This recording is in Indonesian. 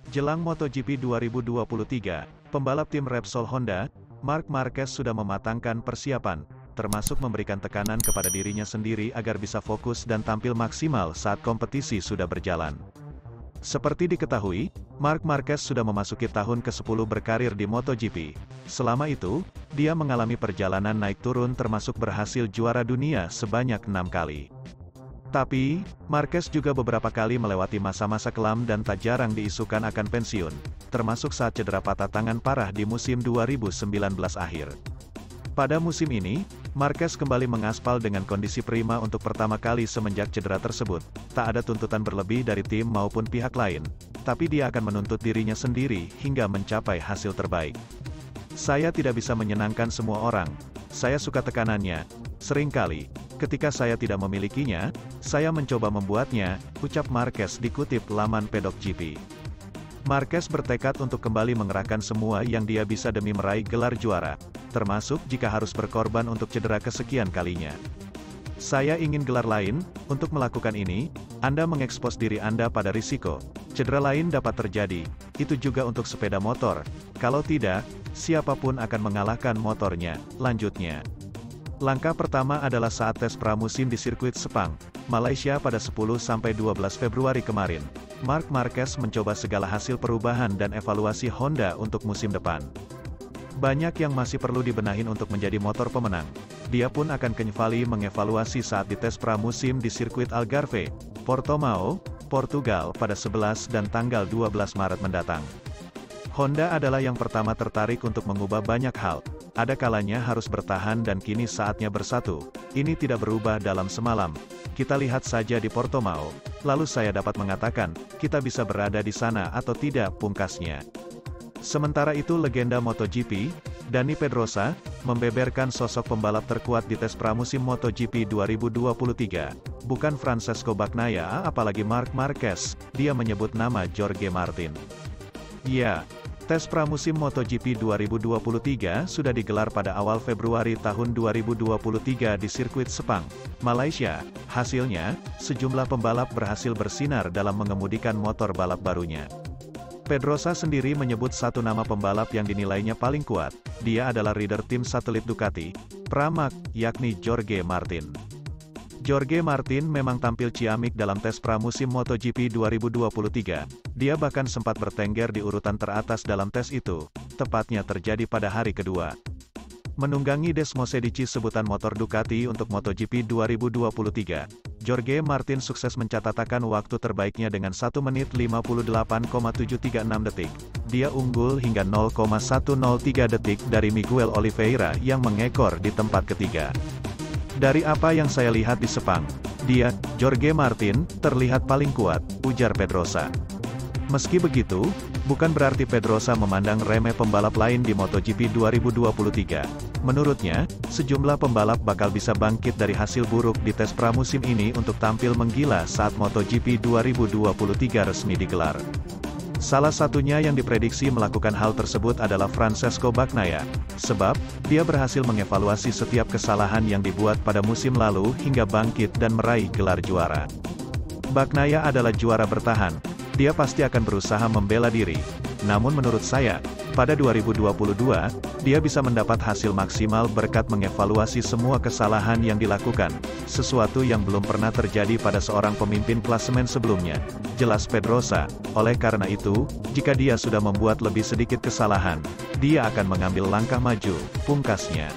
Jelang MotoGP 2023, pembalap tim Repsol Honda, Marc Marquez sudah mematangkan persiapan, termasuk memberikan tekanan kepada dirinya sendiri agar bisa fokus dan tampil maksimal saat kompetisi sudah berjalan. Seperti diketahui, Marc Marquez sudah memasuki tahun ke-10 berkarir di MotoGP. Selama itu, dia mengalami perjalanan naik turun termasuk berhasil juara dunia sebanyak 6 kali. Tapi, Marquez juga beberapa kali melewati masa-masa kelam dan tak jarang diisukan akan pensiun, termasuk saat cedera patah tangan parah di musim 2019 akhir. Pada musim ini, Marquez kembali mengaspal dengan kondisi prima untuk pertama kali semenjak cedera tersebut. Tak ada tuntutan berlebih dari tim maupun pihak lain, tapi dia akan menuntut dirinya sendiri hingga mencapai hasil terbaik. Saya tidak bisa menyenangkan semua orang. Saya suka tekanannya. Seringkali, ketika saya tidak memilikinya, saya mencoba membuatnya, ucap Marquez dikutip laman Pedok GP. Marquez bertekad untuk kembali mengerahkan semua yang dia bisa demi meraih gelar juara, termasuk jika harus berkorban untuk cedera kesekian kalinya. Saya ingin gelar lain, untuk melakukan ini, Anda mengekspos diri Anda pada risiko. Cedera lain dapat terjadi, itu juga untuk sepeda motor. Kalau tidak, siapapun akan mengalahkan motornya, lanjutnya. Langkah pertama adalah saat tes pramusim di sirkuit Sepang, Malaysia pada 10-12 Februari kemarin. Marc Marquez mencoba segala hasil perubahan dan evaluasi Honda untuk musim depan. Banyak yang masih perlu dibenahin untuk menjadi motor pemenang. Dia pun akan kembali mengevaluasi saat dites pramusim di sirkuit Algarve, Portimao, Portugal pada 11 dan tanggal 12 Maret mendatang. Honda adalah yang pertama tertarik untuk mengubah banyak hal. Ada kalanya harus bertahan dan kini saatnya bersatu. Ini tidak berubah dalam semalam. Kita lihat saja di Portimao. Lalu saya dapat mengatakan, kita bisa berada di sana atau tidak, pungkasnya. Sementara itu legenda MotoGP, Dani Pedrosa, membeberkan sosok pembalap terkuat di tes pramusim MotoGP 2023. Bukan Francesco Bagnaia apalagi Marc Marquez, dia menyebut nama Jorge Martin. Ya, tes pramusim MotoGP 2023 sudah digelar pada awal Februari tahun 2023 di sirkuit Sepang, Malaysia. Hasilnya, sejumlah pembalap berhasil bersinar dalam mengemudikan motor balap barunya. Pedrosa sendiri menyebut satu nama pembalap yang dinilainya paling kuat. Dia adalah rider tim satelit Ducati, Pramac, yakni Jorge Martin. Jorge Martin memang tampil ciamik dalam tes pramusim MotoGP 2023. Dia bahkan sempat bertengger di urutan teratas dalam tes itu, tepatnya terjadi pada hari kedua. Menunggangi Desmosedici sebutan motor Ducati untuk MotoGP 2023, Jorge Martin sukses mencatatkan waktu terbaiknya dengan 1 menit 58,736 detik. Dia unggul hingga 0,103 detik dari Miguel Oliveira yang mengekor di tempat ketiga. Dari apa yang saya lihat di Sepang, dia, Jorge Martin, terlihat paling kuat, ujar Pedrosa. Meski begitu, bukan berarti Pedrosa memandang remeh pembalap lain di MotoGP 2023. Menurutnya, sejumlah pembalap bakal bisa bangkit dari hasil buruk di tes pramusim ini untuk tampil menggila saat MotoGP 2023 resmi digelar. Salah satunya yang diprediksi melakukan hal tersebut adalah Francesco Bagnaia, sebab dia berhasil mengevaluasi setiap kesalahan yang dibuat pada musim lalu hingga bangkit dan meraih gelar juara. Bagnaia adalah juara bertahan, dia pasti akan berusaha membela diri. Namun menurut saya, pada 2022, dia bisa mendapat hasil maksimal berkat mengevaluasi semua kesalahan yang dilakukan, sesuatu yang belum pernah terjadi pada seorang pemimpin klasemen sebelumnya, jelas Pedrosa. Oleh karena itu, jika dia sudah membuat lebih sedikit kesalahan, dia akan mengambil langkah maju, pungkasnya.